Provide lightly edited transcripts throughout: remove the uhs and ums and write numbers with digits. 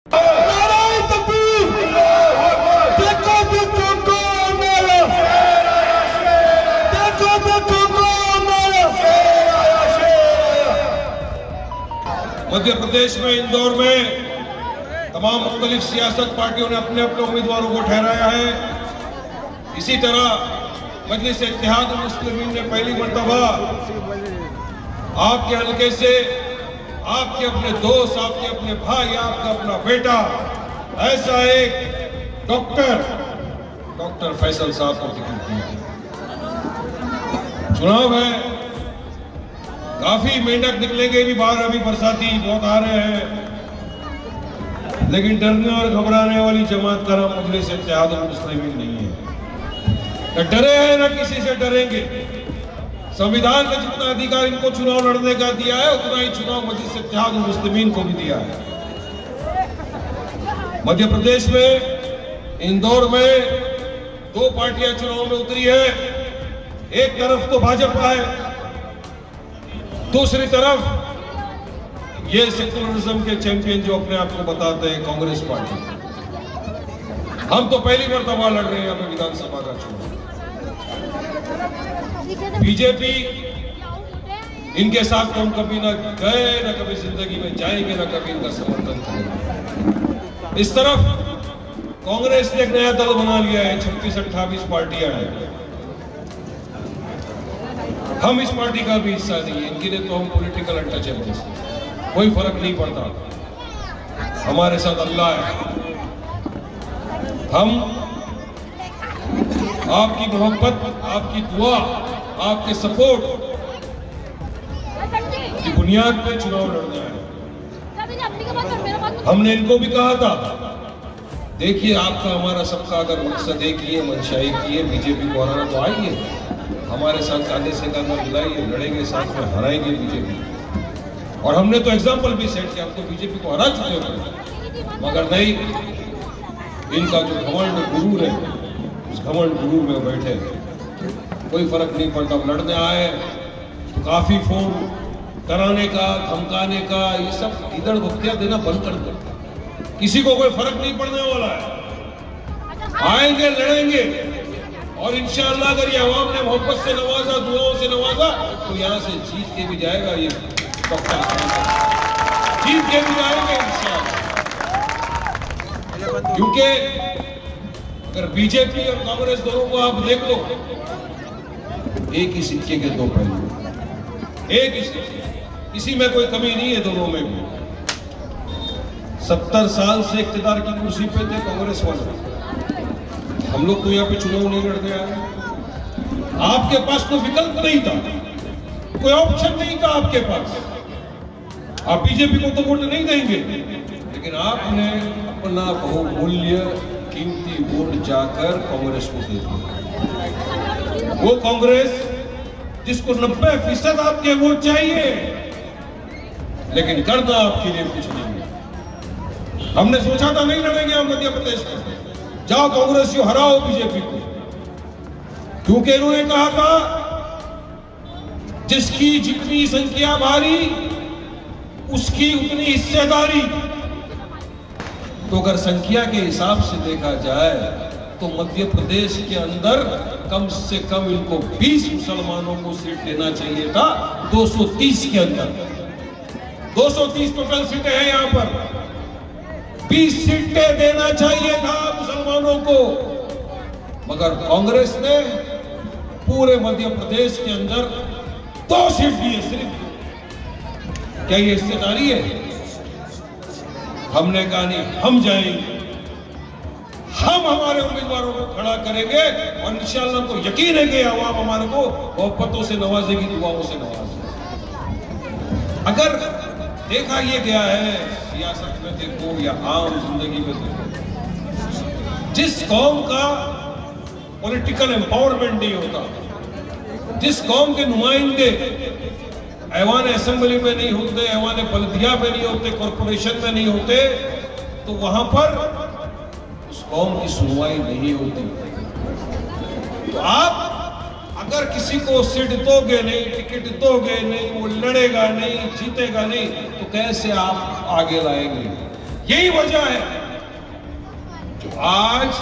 मध्य प्रदेश में इंदौर में तमाम मुख्तलिफ सियासत पार्टियों ने अपने अपने उम्मीदवारों को ठहराया है। इसी तरह मजलिस इत्तेहाद मुस्लिमीन ने पहली मर्तबा आपके हल्के से आपके अपने दोस्त, आपके अपने भाई, आपका अपना बेटा, ऐसा एक डॉक्टर फैसल साहब को टिकट दिया। चुनाव है, काफी मेंढक निकलेंगे भी बाहर, अभी बरसाती बहुत आ रहे हैं, लेकिन डरने और घबराने वाली जमात का नाम मजलिस इत्तेहाद मुस्लिमीन नहीं है। न डरे हैं न किसी से डरेंगे। संविधान ने जितना अधिकार इनको चुनाव लड़ने का दिया है, उतना ही चुनाव मजलिस इत्तेहाद मुस्लिमीन को भी दिया है। मध्य प्रदेश में इंदौर में दो पार्टियां चुनाव में उतरी है। एक तरफ तो भाजपा है, दूसरी तरफ ये सेक्युलरिज्म के चैंपियन जो अपने आप को बताते हैं कांग्रेस पार्टी। हम तो पहली मर्तबा लड़ रहे हैं यहाँ पे विधानसभा का चुनाव। बीजेपी, इनके साथ तो हम कभी ना गए, ना कभी जिंदगी में जाएंगे, ना कभी इनका समर्थन करेंगे। इस तरफ कांग्रेस ने एक नया दल बना लिया है, 26-28 पार्टियां हैं। हम इस पार्टी का भी हिस्सा नहीं है, इनके लिए तो हम पॉलिटिकल अनटचेबल्स हैं, कोई फर्क नहीं पड़ता। हमारे साथ अल्लाह है। हम आपकी मोहब्बत, आपकी दुआ, आपके सपोर्ट की बुनियाद पे चुनाव लड़ना है। हमने इनको भी कहा था, देखिए आपका हमारा सबका अगर मकसद एक ही है, मंशा एक ही है, बीजेपी को हराना, तो आइए हमारे साथ कांधे से कांधा मिलाइए, लड़ेंगे, साथ में हराएंगे बीजेपी। और हमने तो एग्जाम्पल भी सेट किया, हम तो बीजेपी को हरा चुके थे, मगर नहीं, इनका जो घमंड गुरूर है, उस घमंड गुरूर में बैठे, कोई फर्क नहीं पड़ता। लड़ने आए तो काफी फोन कराने का, धमकाने का, ये सब इधर भुक्तियां देना बंद कर दो। किसी को कोई फर्क नहीं पड़ने वाला है। आएंगे, लड़ेंगे, और इंशाअल्लाह अगर ये अवाम ने मोहब्बत से नवाजा, दुआओं से नवाजा, तो यहाँ से जीत के भी जाएगा ये डॉक्टर, जीत के भी जाएंगे इंशाअल्लाह। क्योंकि अगर बीजेपी और कांग्रेस दोनों को आप देख लो, एक ही सिक्के के दो पहलू, एक ही सिक्के, इसी में कोई कमी नहीं है दोनों में भी। 70 साल से इख्तियार की कुर्सी पे थे कांग्रेस वाले, हम लोग तो यहाँ पे चुनाव नहीं लड़ने आए। आपके पास कोई विकल्प नहीं था, कोई ऑप्शन नहीं था आपके पास। आप बीजेपी को तो वोट नहीं देंगे, लेकिन आपने अपना बहुमूल्य कीमती वोट जाकर कांग्रेस को दे दिया। वो कांग्रेस जिसको 90% आपके वोट चाहिए, लेकिन करना आपके लिए कुछ नहीं है। हमने सोचा था नहीं लड़ेंगे हम मध्य प्रदेश में, जाओ कांग्रेस को हराओ बीजेपी को, क्योंकि इन्होंने कहा था जिसकी जितनी संख्या भारी उसकी उतनी हिस्सेदारी। तो अगर संख्या के हिसाब से देखा जाए तो मध्य प्रदेश के अंदर कम से कम इनको 20 मुसलमानों को सीट देना चाहिए था, 230 के अंदर। 230 टोटल सीटें हैं यहाँ पर, 20 सीटें देना चाहिए था मुसलमानों को, मगर कांग्रेस ने पूरे मध्य प्रदेश के अंदर 2 सीट दिए सिर्फ। क्या ये हिस्सेदारी है? हमने कहा नहीं, हम जाएंगे, हम हमारे उम्मीदवारों को खड़ा करेंगे, और इंशाअल्लाह को यकीन है कि अवाम हमारे को मोहब्बतों से नवाजेगी, दुआओं से नवाजेगी। अगर देखा ये गया है सियासत में देखो या आम जिंदगी में देखो, जिस कौम का पॉलिटिकल एम्पावरमेंट नहीं होता, जिस कौम के नुमाइंदे ऐवान असेंबली में नहीं होते, ऐवान बल्दिया में नहीं होते, कॉर्पोरेशन में नहीं होते, तो वहां पर उस कौम की सुनवाई नहीं होती। तो आप अगर किसी को सीट दोगे नहीं, टिकट दोगे नहीं, वो लड़ेगा नहीं, जीतेगा नहीं, तो कैसे आप आगे लाएंगे? यही वजह है जो आज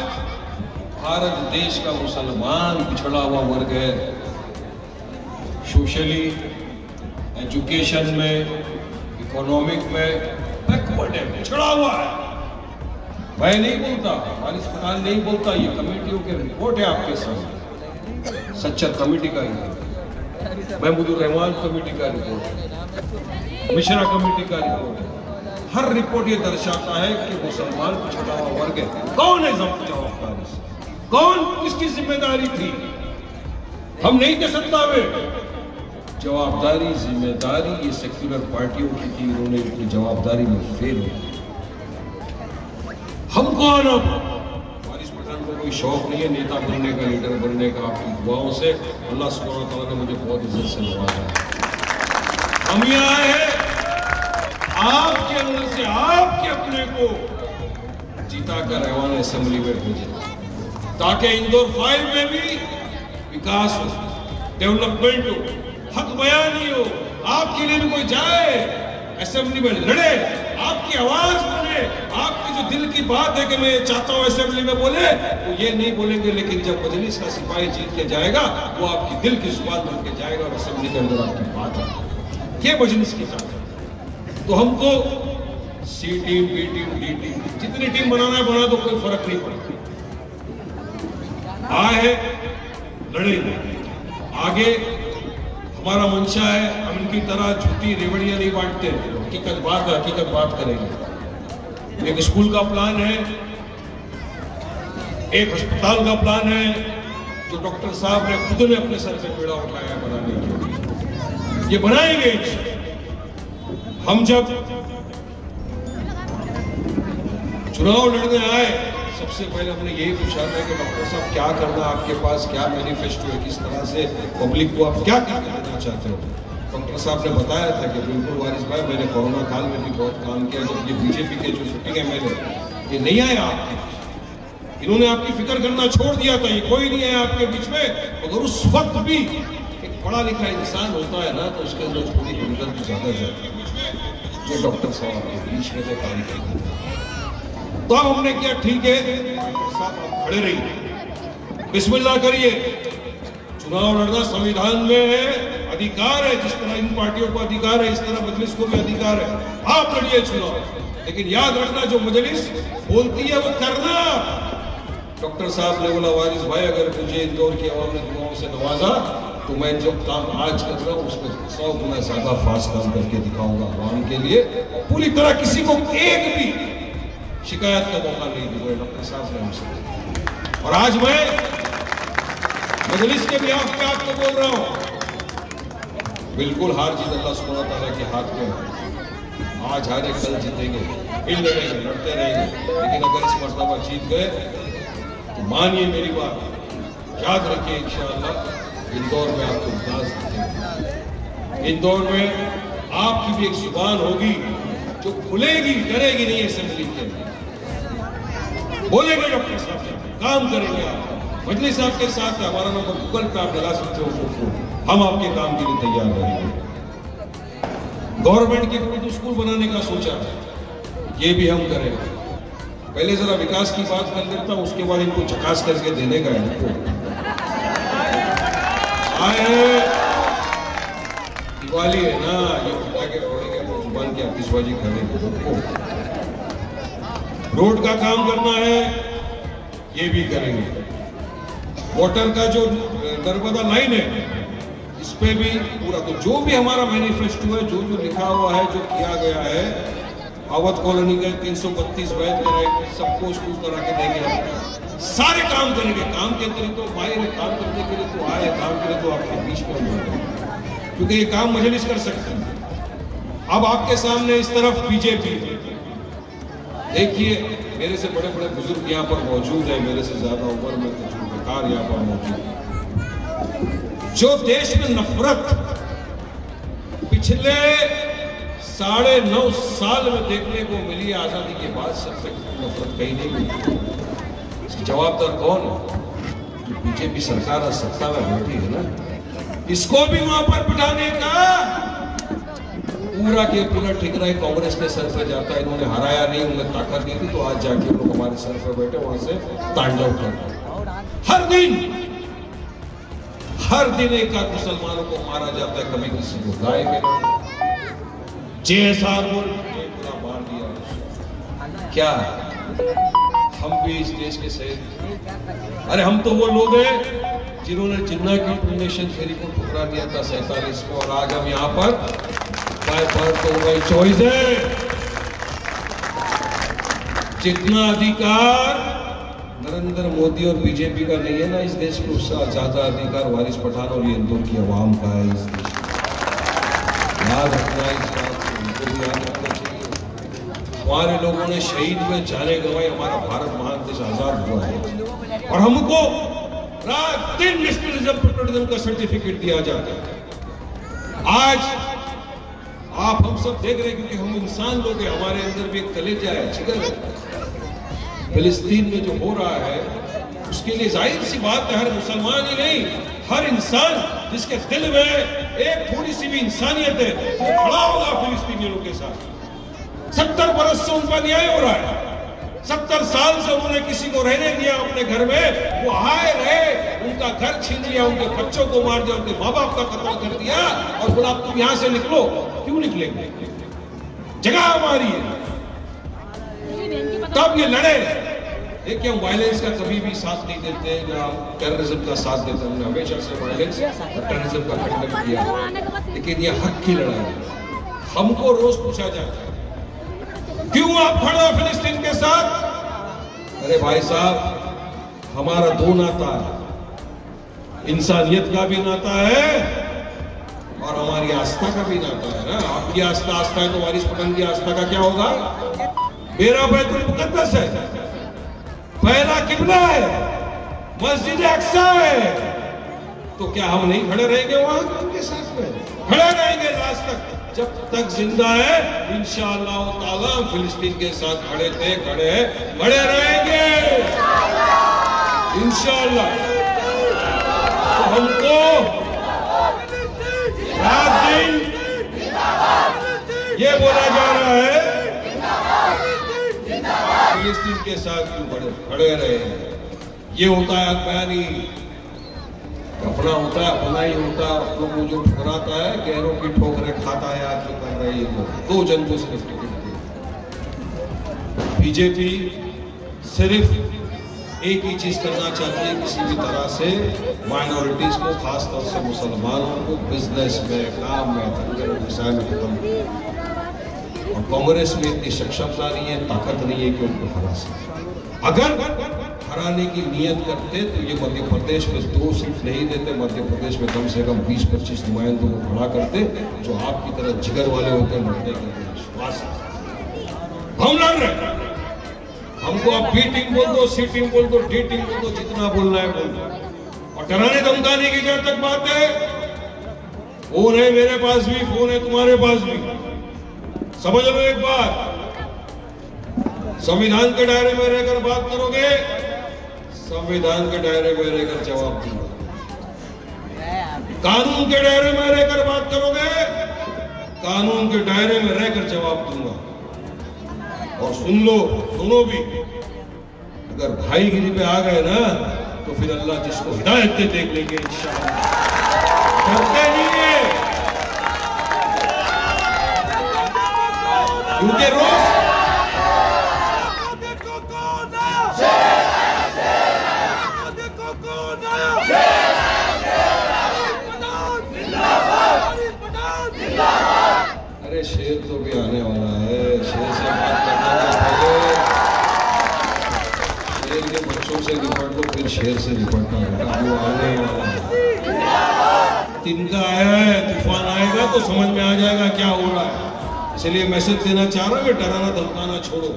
भारत देश का मुसलमान पिछड़ा हुआ वर्ग है, सोशली, एजुकेशन में, इकोनॉमिक में बैकवर्ड है, पिछड़ा हुआ है। मैं नहीं बोलता, वारिस पठान नहीं बोलता, ये कमेटियों के रिपोर्ट है आपके सामने, सच्चर कमेटी का रिपोर्ट, महमूदुर रहमान कमेटी का रिपोर्ट, मिश्रा कमेटी का रिपोर्ट है। हर रिपोर्ट ये दर्शाता है कि मुसलमान पिछड़ा हुआ वर्ग है। कौन है जवाबदारी, कौन, किसकी जिम्मेदारी थी? हम नहीं दे सकता वे जवाबदारी, जिम्मेदारी ये सेक्युलर पार्टियों की थी, उन्होंने अपनी जवाबदारी में फेल हो। हम कौन? अब वारिस पठान को कोई शौक नहीं है नेता बनने का, लीडर बनने का। आपकी दुआओं से अल्लाह सुब्हानहू व तआला ने मुझे बहुत इज्जत से नवाजा। हम यहाँ आए हैं आपके अंदर से आपके अपने को जीता कर रहमान असेंबली में भेजे, ताकि इंदौर 5 में भी विकास हो, डेवलपमेंट हो, हक बयानी हो। आपके लिए भी कोई जाए असेंबली में लड़े, आपकी आवाज बने, आपकी जो दिल की बात है कि मैं चाहता हूं असेंबली में बोले, वो ये नहीं बोलेंगे, लेकिन जब मजलिस का सिपाही जीत के जाएगा वो आपकी दिल की जुबान बन के जाएगा और असेंबली के अंदर आपकी बात है। ये मजलिस की बात है। तो हमको C team, B team, D team, जितनी टीम बनाना है बना दो, कोई फर्क नहीं पड़ता। आए हैं, लड़ेंगे आगे। हमारा मंशा है, हम इनकी तरह झूठी रेवड़ियां नहीं बांटते, हकीकत बात है, हकीकत बात करेंगे। एक स्कूल का प्लान है, एक अस्पताल का प्लान है, जो डॉक्टर साहब ने खुद ने अपने सर पे बेड़ा उठाया बनाने के लिए, ये बनाएंगे। हम जब चुनाव लड़ने आए, सबसे पहले हमने यही पूछा था कि डॉक्टर साहब क्या करना, आपके पास क्या मैनिफेस्टो है, किस तरह से पब्लिक को आप क्या करके देना चाहते हो। डॉक्टर साहब ने बताया था कि बिल्कुल वारिस भाई, मैंने कोरोना काल में भी बहुत काम किया, जब ये बीजेपी के जो सिटिंग एमएलए ये नहीं आए आपके, इन्होंने आपकी फिक्र करना छोड़ दिया था, ये कोई नहीं है आपके बीच में। अगर उस वक्त भी एक पढ़ा लिखा इंसान होता है ना, तो उसके अंदर थोड़ी हमदर्दी ज्यादा जाती है। ये डॉक्टर साहब आपके बीच में से काम करते हैं। तो अब हमने किया, ठीक है डॉक्टर साहब आप खड़े रहिए, बिस्मिल्लाह करिए। चुनाव लड़ना संविधान में है, अधिकार है। जिस तरह इन पार्टियों को अधिकार है, इस तरह मजलिस को भी अधिकार है। आप लड़िए चुनाव, लेकिन याद रखना जो मजलिस बोलती है वो करना। डॉक्टर साहब ने बोला, वारिस भाई अगर मुझे इंदौर की आवाम ने दुआओं से नवाजा तो मैं जो काम आज कर रहा हूँ उसमें 100 गुना ज्यादा फास्ट काम करके दिखाऊंगा आवाम के लिए। पूरी तरह किसी को एक भी शिकायत का मौका नहीं दूंगा, डॉक्टर साहब ने हमसे। और आज मैं मजलिस के बिहाफ पे आपको बोल रहा हूं, बिल्कुल हार जीत अल्लाह सुब्हानहू व तआला के हाथ में है। आज हारे, कल जीतेंगे, फिर लड़ेंगे, लड़ते रहेंगे। लेकिन अगर इस मर्तबा जीत गए तो मानिए मेरी बात, याद रखिए इंशाअल्लाह इंदौर में आपको विकास दिखेगा। इंदौर में आपकी भी एक जुबान होगी जो खुलेगी, डरेगी नहीं असेंबली के अंदर। बोलेंगे डॉक्टर साहब, काम करेंगे आप, मजलिस आपके साथ है। हमारा नंबर गूगल पे आप लगा सकते हो, हम आपके काम के लिए तैयार रहेंगे। गवर्नमेंट की उर्दू स्कूल बनाने का सोचा, ये भी हम करेंगे। पहले जरा विकास की बात कर लेता हूं, उसके बाद इनको झकास करके देने का है। दिवाली है ना, ये पटाखे फोड़ेंगे, जुबान की आतिशबाजी करेंगे। रोड का काम करना है, ये भी करेंगे। वाटर का जो नर्मदा लाइन है, इस पे भी पूरा, तो जो भी हमारा मैनिफेस्टो है, जो जो लिखा हुआ है, जो किया गया है, अवध कॉलोनी का 332 वैध कराएंगे, सबको स्कूल करा के देंगे, सारे काम करेंगे। काम के अंदर तो बाहर काम करने के लिए तो आए, काम के लिए तो आपके बीच में होंगे, क्योंकि ये काम मजलिस कर सकते हैं। अब आपके सामने इस तरफ बीजेपी, देखिए मेरे से बड़े बड़े बुजुर्ग यहाँ पर मौजूद है, मेरे से ज्यादा उम्र में तजुर्बेकार यहाँ पर मौजूद है। जो देश में नफरत पिछले 9.5 साल में देखने को मिली, आजादी के बाद सबसे नफरत कहीं नहीं मिली। इसकी जवाबदार कौन है? बीजेपी सरकार सत्ता में बैठी है ना, इसको भी वहां पर बिठाने का पूरा के पूरा ठिकरा कांग्रेस के सर पे जाता है। इन्होंने हराया नहीं, उन्हें ताकत दी थी, तो आज जाके लोग हमारे सर पे बैठे वहां से तांडव कर रहे हैं। हर दिन एक आध मुसलमानों को मारा जाता है, कभी किसी को लाएंगे जैसा पूरा मार दिया। क्या हम भी इस देश के सही? अरे हम तो वो लोग हैं जिन्होंने जिन्ना की नेशन थ्योरी को ठुकरा दिया था 47 को, और आज हम यहाँ पर बाय बर्थ तो बाय चॉइस है। जितना अधिकार नरेंद्र मोदी और बीजेपी का नहीं है ना इस देश में, उससे ज्यादा अधिकार वारिस पठान और ये इंदौर की आवाम का है इस देश में। याद रखना इस बात को, उनको भी याद रखना चाहिए। हमारे लोगों ने शहीद हुए, जाने गंवाए, हमारा भारत महान देश आजाद हुआ है, और हमको रात दिन नेशनलिज्म पेट्रियटिज्म का सर्टिफिकेट दिया जाता है। आज आप हम सब देख रहे हैं, क्योंकि हम इंसान लोग हैं, हमारे अंदर भी एक कलेजा है, जिगर है। फिलिस्तीन में जो हो रहा है उसके लिए जाहिर सी बात है, हर मुसलमान ही नहीं, हर इंसान जिसके दिल में एक थोड़ी सी भी इंसानियत है वो खड़ा होगा फिलिस्तीनियों के साथ। 70 बरस से उनका न्याय हो रहा है, 70 साल से उन्होंने किसी को रहने दिया अपने घर में, वो आए रहे, उनका घर छीन लिया, उनके बच्चों को मार दिया, उनके माँ बाप का कत्ल कर दिया, और बोला तुम यहां से निकलो। क्यों निकलेंगे? जगह हमारी है, तब ये लड़े। देखिए हम वायलेंस का कभी भी साथ नहीं देते, या टेररिज्म का साथ देते, हमने हमेशा से वायलेंस और टेररिज्म का खंडन किया, लेकिन ये हक की लड़ाई है। हमको रोज पूछा जाता है क्यों आप खड़े हो फिलिस्तीन के साथ? अरे भाई साहब, हमारा दो नाता है, इंसानियत का भी नाता है और हमारी आस्था का भी नाता है ना। आपकी आस्था है तो वारिस पठान की आस्था का क्या होगा? मेरा बैतुल मुकद्दस है, पहला किबला है, मस्जिद अक्सा है, तो क्या हम नहीं खड़े रहेंगे वहां उनके साथ में? खड़े रहेंगे लास्ट तक, जब तक जिंदा है इंशाअल्लाह ताला फिलिस्तीन के साथ खड़े थे, खड़े हैं, खड़े रहेंगे इंशाअल्लाह। तो हमको रात दिन ये बोला जा रहा है फिलिस्तीन के साथ क्यों खड़े रहे। ये होता है बयानी, अपना होता है, अपना ही होता है। आप लोगों को जो ठुकराता है, गैरों की ठोकरें खाता है आज जो कर रही है, दो जन को सिर्फ टिकट दी। बीजेपी सिर्फ एक ही चीज करना चाहती है, किसी भी तरह से माइनॉरिटीज को, खासतौर से मुसलमानों को बिजनेस में, काम में, धंधे में, व्यवसाय में खत्म। और कांग्रेस में इतनी सक्षमता नहीं है, ताकत नहीं है कि उनको हरा सके। अगर हराने की नियत करते तो ये मध्य प्रदेश में 2 सीट नहीं देते, मध्य प्रदेश में कम से कम 20-25 नुमाइंदों को खड़ा करते जो आपकी तरह जिगर वाले होते हैं, लड़ने के लिए विश्वास। हम लड़ रहे, हमको अब बी टीम बोल दो, सी टीम बोल दो, डी टीम बोल दो, जितना बोलना है बोल दो। और डराने धमकाने की जहां तक बात है, फोन है मेरे पास भी, फोन है तुम्हारे पास भी। समझ लो एक बात, संविधान के दायरे में रहकर बात करोगे, संविधान के दायरे में रहकर जवाब दूंगा। कानून के दायरे में रहकर बात करोगे, कानून के दायरे में रहकर जवाब दूंगा। और सुन लो दोनों भी, अगर भाईगिरी पे आ गए ना तो फिर अल्लाह जिसको हिदायत दे देख लेंगे इंशाअल्लाह। डरते नहीं है, क्योंकि रोज अरे शेर तो भी आने वाला है, शेर से बात करना पहले शेर के बच्चों से निपट लो, फिर शेर से निपटना होगा। वो आने वाला है, तिनका आया है, तूफान आएगा तो समझ में आ जाएगा क्या हो रहा है। इसलिए मैसेज देना चाह रहा हूं कि डराना धमकाना छोड़ो।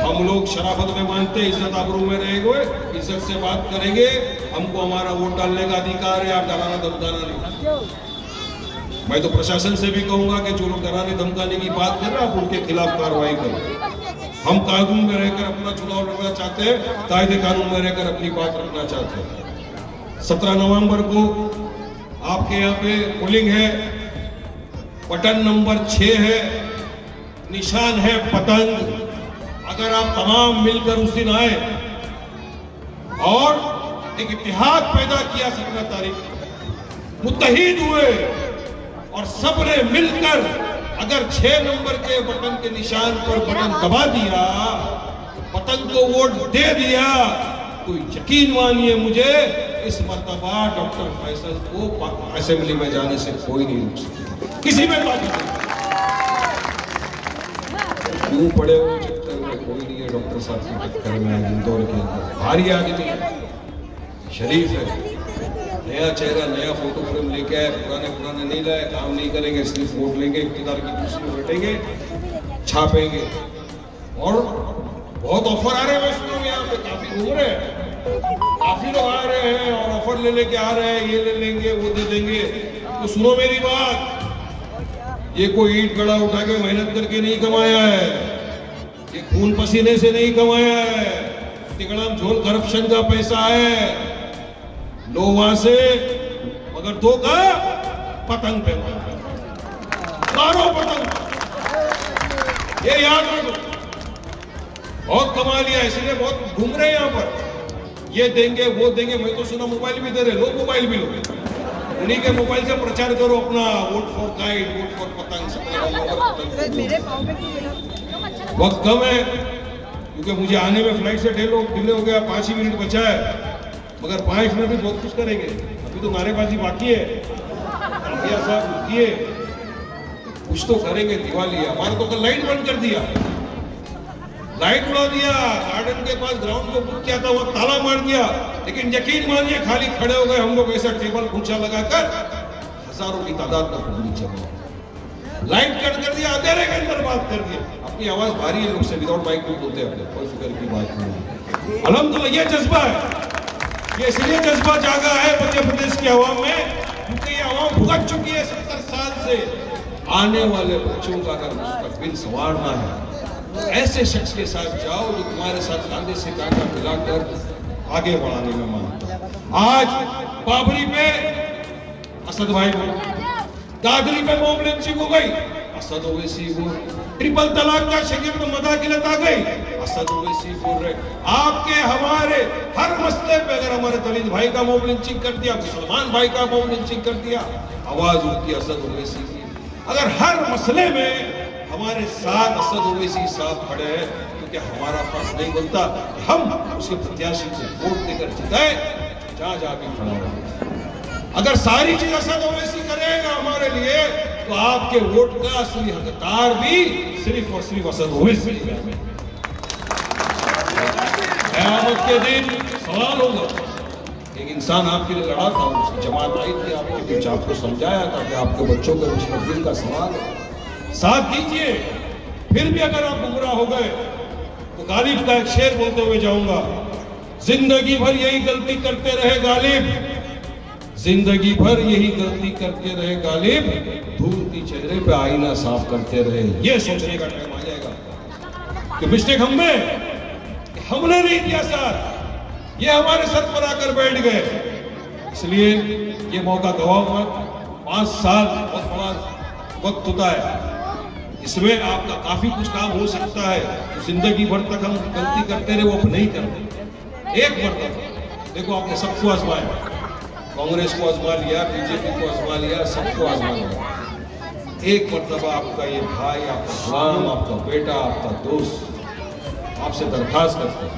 हम लोग शराफत में मानते हैं, इज्जत आबरू में रहेंगे, इज्जत से बात करेंगे, हमको हमारा वोट डालने का अधिकार है, आप डराना धमकाना नहीं। मैं तो प्रशासन से भी कहूंगा कि जो लोग डराने धमकाने की बात कर रहे हैं आप उनके खिलाफ कार्रवाई करो। हम कानून में रहकर अपना चुनाव लड़ना चाहते हैं, कायदे कानून में रहकर अपनी बात रखना चाहते हैं। 17 नवंबर को आपके यहाँ पे पोलिंग है, बटन नंबर 6 है, निशान है पतंग। अगर आप तमाम मिलकर उस दिन आए और एक इतिहाद पैदा किया 17 तारीख, मुत्तहिद हुए और सबने मिलकर अगर 6 नंबर के बटन के निशान पर बटन दबा दिया, पतंग को वोट दे दिया, तो यकीन मानिए मुझे इस मर्तबा डॉक्टर फैसल को असेंबली में जाने से कोई नहीं रोक सकता, किसी में बात नहीं। क्यों पड़े हुए चक्कर में, कोई नहीं है डॉक्टर साहब के चक्कर में। इंदौर के अंदर भारी आदमी है, शरीफ है, नया चेहरा नया फोटो फ्रेम लेके आए, पुराने नहीं लाए, काम नहीं करेंगे, सिर्फ वोट लेंगे, इख्तियार की कुर्सी में बैठेंगे, छापेंगे। और बहुत ऑफर आ रहे हैं, मैं यहाँ पे काफी घूम रहे हैं, काफी लोग आ रहे हैं और ऑफर ले लेके आ रहे हैं, ये ले लेंगे वो दे देंगे। तो सुनो मेरी बात, ये कोई ईंट गड़ा उठा के मेहनत करके नहीं कमाया है, ये खून पसीने से नहीं कमाया है, तिगड़म झोल करप्शन का पैसा है। लो वहां से, मगर दो का पतंग पे मारो पतंग, ये याद रखो। बहुत कमा लिया, इसलिए बहुत घूम रहे हैं यहाँ पर, ये देंगे वो देंगे। मैं तो सुना मोबाइल भी दे रहे, लो मोबाइल भी लो, उन्हीं के मोबाइल से प्रचार करो अपना, vote for kite, vote for पतंग। वक्त कम है क्योंकि मुझे आने में फ्लाइट से डिले हो गया, 5 ही मिनट बचा है, मगर 5 मिनट में बहुत कुछ करेंगे। अभी तो नारेबाजी बाकी है, काफिया साहब रुकिए, कुछ तो करेंगे। दिवाली है, हमारा तो कल लाइट बंद कर दिया, लाइट उड़ा दिया, गार्डन के पास ग्राउंड को बुक किया था, वहां ताला मार दिया। लेकिन यकीन मानिए खाली खड़े हो गए हम लोग, ऐसा टेबल ऊंचा लगाकर, हजारों की तादाद में पब्लिक जमा, लाइट कट कर दिया, अंधेरे के अंदर बात कर दिया। अपनी आवाज भारी है लोग से, विदाउट माइक भी बोलते हैं, कोई फिक्र की बात नहीं। अल्हम्दुलिल्लाह ये जज्बा है, ये इसलिए जज्बा जागा है मध्य प्रदेश की आवाम में क्योंकि ये आवाम भुगत चुकी है 70 साल से। आने वाले बच्चों का अगर मुस्तकबिल संवारना है तो ऐसे शख्स के साथ जाओ जो तुम्हारे साथ कांधे से कांधा मिलाकर आगे बढ़ाने में मानता है। आज बाबरी पे असद भाई बोल, दादरी पे मॉब लिंचिंग हो गई, असद ओवैसी बोल, ट्रिपल तलाक का शकील में मदाखिलत आ गई, असद ओवैसी बोल रहे। आपके हमारे हर मसले पे अगर हमारे दलित भाई का मॉब लिंचिंग कर दिया, मुसलमान भाई का मॉब लिंचिंग कर दिया, आवाज उठती असद ओवैसी की। अगर हर मसले में हमारे साथ असद ओवैसी साहब खड़े हैं, क्योंकि हमारा फर्ज नहीं बनता हम उसके प्रत्याशी को वोट देकर जिताए, जहां जाके खड़ा रहे। अगर सारी चीज असद ओवैसी करेगा हमारे लिए, तो आपके वोट का असली हकदार भी सिर्फ और सिर्फ असद ओवैसी है। क़यामत के दिन सवाल होगा, एक इंसान आपके लिए लड़ा था, उसकी जमात आई थी आपके बीच, आपको समझाया था कि आपके बच्चों के मुस्तकबिल का सवाल है, साथ दीजिए। फिर भी अगर आप गुमराह हो गए तो गालिब का एक शेर बोलते हुए जाऊंगा, जिंदगी भर यही गलती करते रहे गालिब, जिंदगी भर यही गलती करते रहे गालिब, धूलती चेहरे पे आईना साफ करते रहे। ये सोचने का टाइम आ जाएगा कि मिस्टेक हमने नहीं किया साथ, ये हमारे सर पर आकर बैठ गए। इसलिए ये मौका गवाओ मत, 5 साल बहुत बड़ा वक्त होता है, इसमें आपका काफी कुछ काम हो सकता है। तो जिंदगी भर तक हम गलती करते रहे, वो नहीं करते। एक मरतबा देखो, आपने सबको आजमाया, कांग्रेस को आजमा लिया, बीजेपी को आजमा लिया, सबको आजमा लिया। एक मरतबा आपका ये भाई, आपका गुलाम, आपका बेटा, आपका दोस्त आपसे दरखास्त करता है,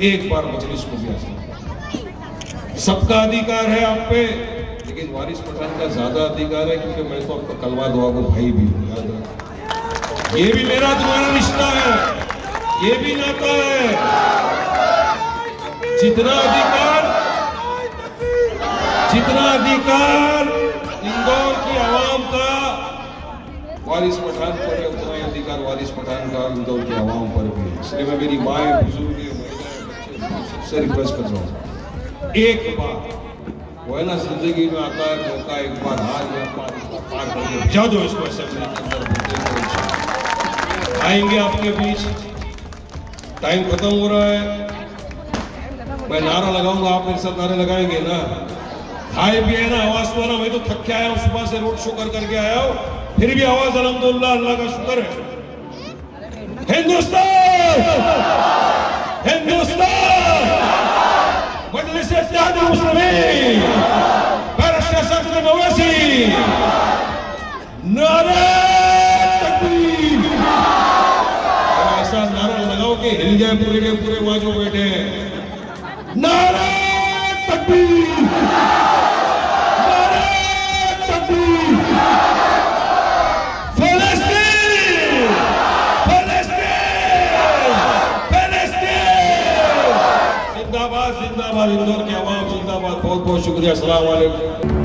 एक बार मजलिस को भी आजमा। सबका अधिकार है आप पे, लेकिन वारिस पठान का ज्यादा अधिकार है, क्योंकि मैं तो आपका कलमा दुआ को भाई भी हूं, याद रखो। ये भी मेरा तुम्हारा रिश्ता है, ये भी नाता है। जितना अधिकार इंदौर की आवाम का वारिस पठान पर है, उतना ही अधिकार वारिस पठान का इंदौर की आवाम पर भी है। इसलिए मैं मेरी माएं, बुजुर्ग, महिलाएं, सबसे रिक्वेस्ट कर रहा हूँ, एक बार वो है ना जिंदगी में आता है मौका, एक बार हार या पार करके जा दो इसको असेंबली के अंदर। आएंगे आपके बीच, टाइम खत्म हो रहा है, मैं नारा लगाऊंगा, आप मेरे साथ नारे लगाएंगे ना? भाई भी है ना, आवाज तो है ना, मैं तो थक के आया हूँ, सुबह से रोड शो कर करके आया हूँ, फिर भी आवाज अल्हम्दुलिल्लाह, अल्लाह का शुक्र है। हिंदुस्तान, हिंदुस्तान, मजलिस इत्तेहाद मुस्लिमीन, बैरिस्टर मवैसी, नारे तकबीर। ऐसा नारा लगाओ कि हिल जाए पूरे के पूरे वहां जो बैठे हैं। नारे तकबीर, नारे तकबीर। फिलिस्तीन, फिलिस्तीन, फिलिस्तीन। जिंदाबाद, जिंदाबाद, इंदौर की आवाम जिंदाबाद। बहुत बहुत शुक्रिया। अस्सलाम वालेकुम।